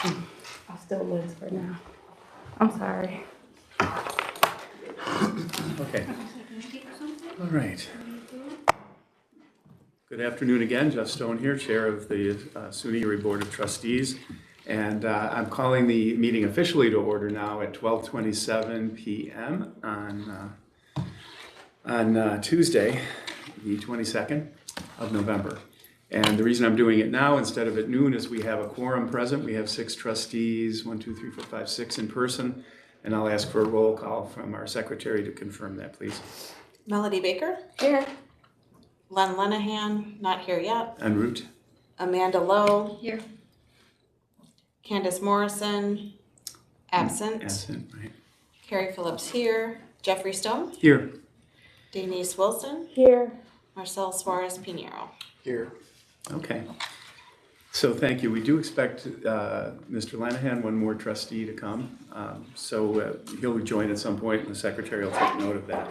I'll still lose for now. I'm sorry. Okay. All right. Good afternoon again. Jeff Stone here, Chair of the SUNY Erie Board of Trustees. And I'm calling the meeting officially to order now at 12:27 p.m. on Tuesday, the 22nd of November. And the reason I'm doing it now instead of at noon is we have a quorum present. We have 6 trustees, 1, 2, 3, 4, 5, 6 in person. And I'll ask for a roll call from our secretary to confirm that, please. Melody Baker. Here. Len Lenahan, not here yet. En route. Amanda Lowe. Here. Candace Morrison, absent. Absent, right. Carrie Phillips here. Jeffrey Stone. Here. Denise Wilson. Here. Marcel Suarez Pinheiro. Here. Okay. So thank you. We do expect Mr. Lanahan, one more trustee, to come. So he'll join at some point, and the secretary will take note of that.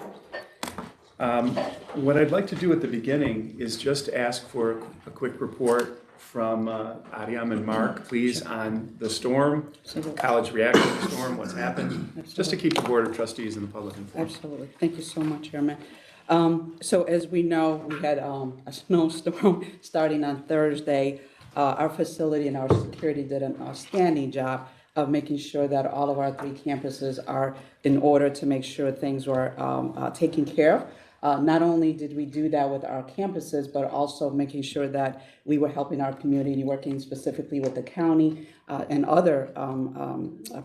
What I'd like to do at the beginning is just ask for a quick report from Ariam and Mark, please, on the storm, college reaction to the storm, what's happened, just to keep the Board of Trustees and the public informed. Absolutely. Thank you so much, Chairman. So as we know, we had a snowstorm starting on Thursday. Our facility and our security did an outstanding job of making sure that all of our 3 campuses are in order to make sure things were taken care of. Not only did we do that with our campuses, but also making sure that we were helping our community, working specifically with the county and other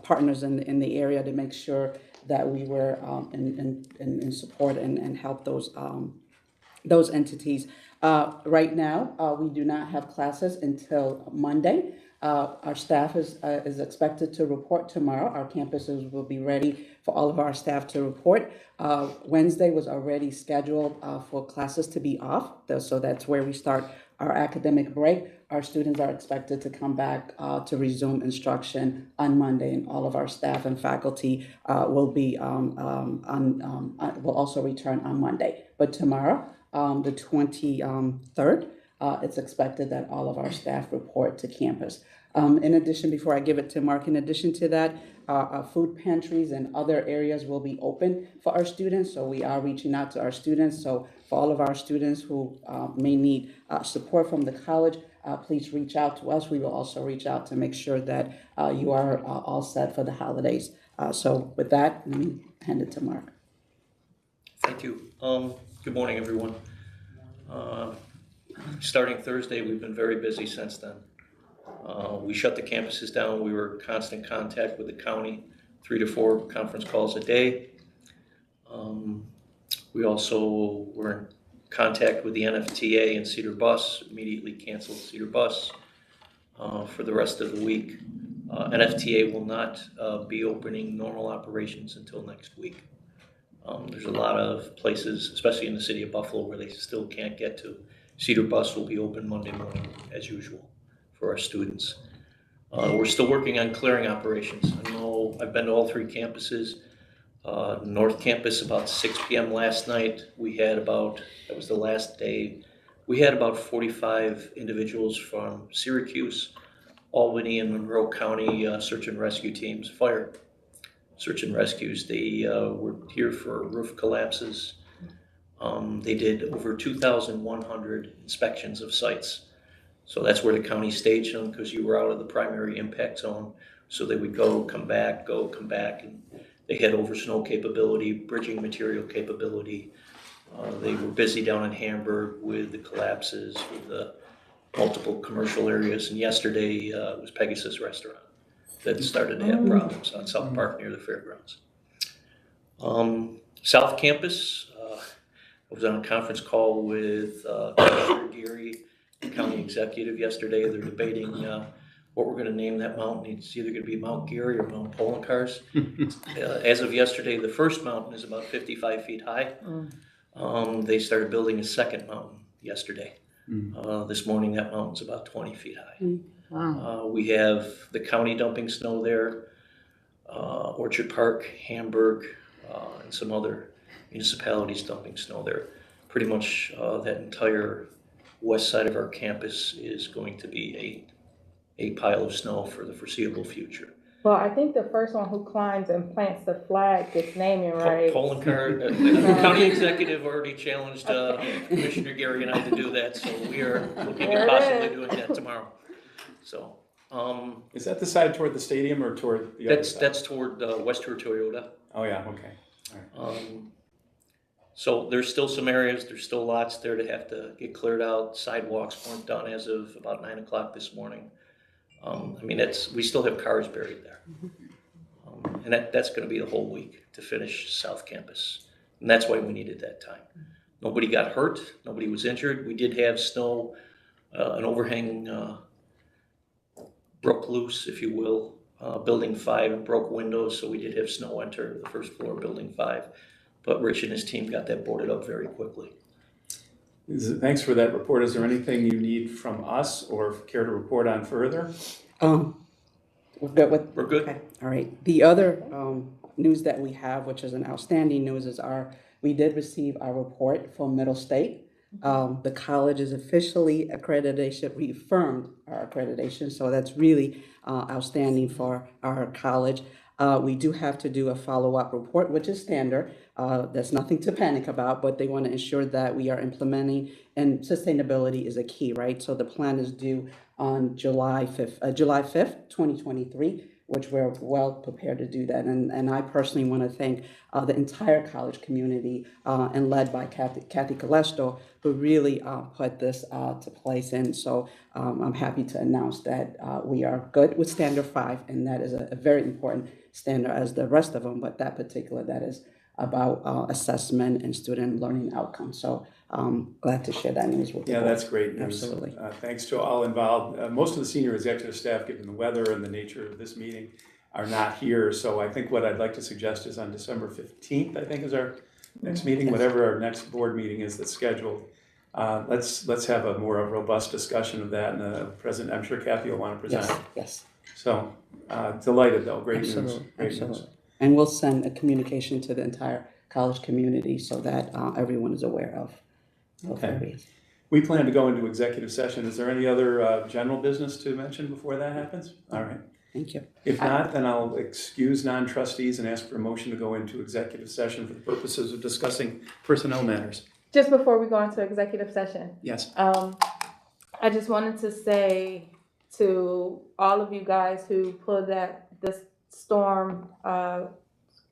partners in the area to make sure that we were in support and help those entities. Right now, we do not have classes until Monday. Our staff is expected to report tomorrow. Our campuses will be ready for all of our staff to report. Wednesday was already scheduled for classes to be off, so that's where we start our academic break. Our students are expected to come back to resume instruction on Monday, and all of our staff and faculty will also return on Monday. But tomorrow, the 23rd, it's expected that all of our staff report to campus. In addition, before I give it to Mark, in addition to that, our food pantries and other areas will be open for our students. So we are reaching out to our students. So for all of our students who may need support from the college, please reach out to us. We will also reach out to make sure that you are all set for the holidays. So with that, let me hand it to Mark. Thank you. Good morning, everyone. Starting Thursday, we've been very busy since then. We shut the campuses down. We were in constant contact with the county, 3 to 4 conference calls a day. We also were in contact with the NFTA and Cedar Bus, immediately canceled Cedar Bus for the rest of the week. NFTA will not be opening normal operations until next week. There's a lot of places, especially in the city of Buffalo, where they still can't get to. Cedar Bus will be open Monday morning, as usual, for our students. We're still working on clearing operations. I know I've been to all 3 campuses. North Campus about 6 p.m. last night. That was the last day, we had about 45 individuals from Syracuse, Albany, and Monroe County search and rescue teams, fire search and rescues. They were here for roof collapses. They did over 2,100 inspections of sites. So that's where the county staged them, because you were out of the primary impact zone. So they would go, come back, and they had over snow capability, bridging material capability. They were busy down in Hamburg with the collapses, with the multiple commercial areas. And yesterday it was Pegasus Restaurant that started to have problems on South Park near the fairgrounds. South Campus, I was on a conference call with Commissioner Geary, the county executive, yesterday. They're debating what we're going to name that mountain. It's either going to be Mount Geary or Mount Poloncarz. As of yesterday, the first mountain is about 55 feet high. They started building a second mountain yesterday. This morning, that mountain's about 20 feet high. Wow. We have the county dumping snow there, Orchard Park, Hamburg, and some other municipalities dumping snow there. Pretty much that entire west side of our campus is going to be a pile of snow for the foreseeable future. Well, I think the first one who climbs and plants the flag gets naming rights. Poland card, the county executive already challenged Commissioner Gary and I to do that, so we are looking There at it possibly is. doing that tomorrow. So, Is that the side toward the stadium or toward the other side? that's toward West Tour Toyota. Oh, yeah, okay. All right. So there's still some areas, there's still lots there to have to get cleared out. Sidewalks weren't done as of about 9 o'clock this morning. I mean, we still have cars buried there. And that's gonna be the whole week to finish South Campus. And that's why we needed that time. Nobody got hurt, nobody was injured. We did have snow, an overhang broke loose, if you will. Building 5 and broke windows, so we did have snow enter the first floor of Building 5. But Rich and his team got that boarded up very quickly. Thanks for that report. Is there anything you need from us or care to report on further? We're good with? We're good. Okay, all right. The other news that we have, which is an outstanding news, is we did receive our report from Middle State. The college is officially reaffirmed our accreditation, so that's really outstanding for our college. We do have to do a follow-up report, which is standard. There's nothing to panic about, but they want to ensure that we are implementing, and sustainability is a key, right? So the plan is due on July 5th, 2023, which we're well prepared to do that. And I personally want to thank the entire college community and led by Kathy Calesto, who really put this to place. And so I'm happy to announce that we are good with Standard 5, and that is a very important standard as the rest of them, but that particular, that is about assessment and student learning outcomes. So glad to share that news with you. Yeah, that's great news. Absolutely. Thanks to all involved. Most of the senior executive staff, given the weather and the nature of this meeting, are not here. So I think what I'd like to suggest is on December 15th, I think is our next meeting, whatever our next board meeting is that's scheduled. Let's have a more robust discussion of that, and President, I'm sure Kathy will want to present. Yes. So delighted though, great news. Absolutely, Great absolutely. news. And we'll send a communication to the entire college community so that everyone is aware of Okay. areas. We plan to go into executive session. Is there any other general business to mention before that happens? All right. Thank you. If not, then I'll excuse non-trustees and ask for a motion to go into executive session for the purposes of discussing personnel matters. Just before we go into executive session, Yes. I just wanted to say to all of you guys who put this storm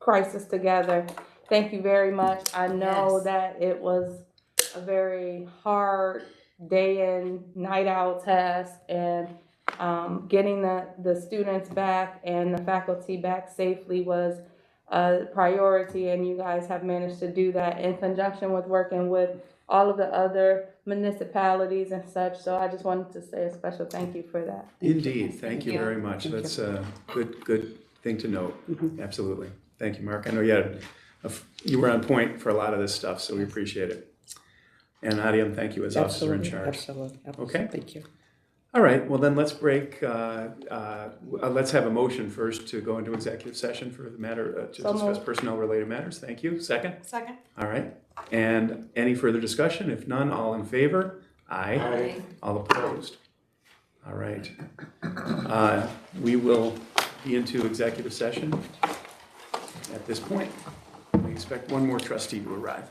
crisis together, thank you very much. I know that it was a very hard day in, night out task, and getting the students back and the faculty back safely was a priority, and you guys have managed to do that in conjunction with working with all of the other municipalities and such. So I just wanted to say a special thank you for that. Indeed. Thank you you. very much. Thank That's a good thing to note. Absolutely. Thank you, Mark. I know you were on point for a lot of this stuff, so we appreciate it. And Nadia, thank you as officer in charge. Absolutely. Okay. Thank you. All right, well then let's break, let's have a motion first to go into executive session for the matter, to So discuss moved. personnel related matters. Thank you. Second? Second. All right, and any further discussion? If none, all in favor? Aye. Aye. All opposed? All right. We will be into executive session at this point. We expect one more trustee to arrive.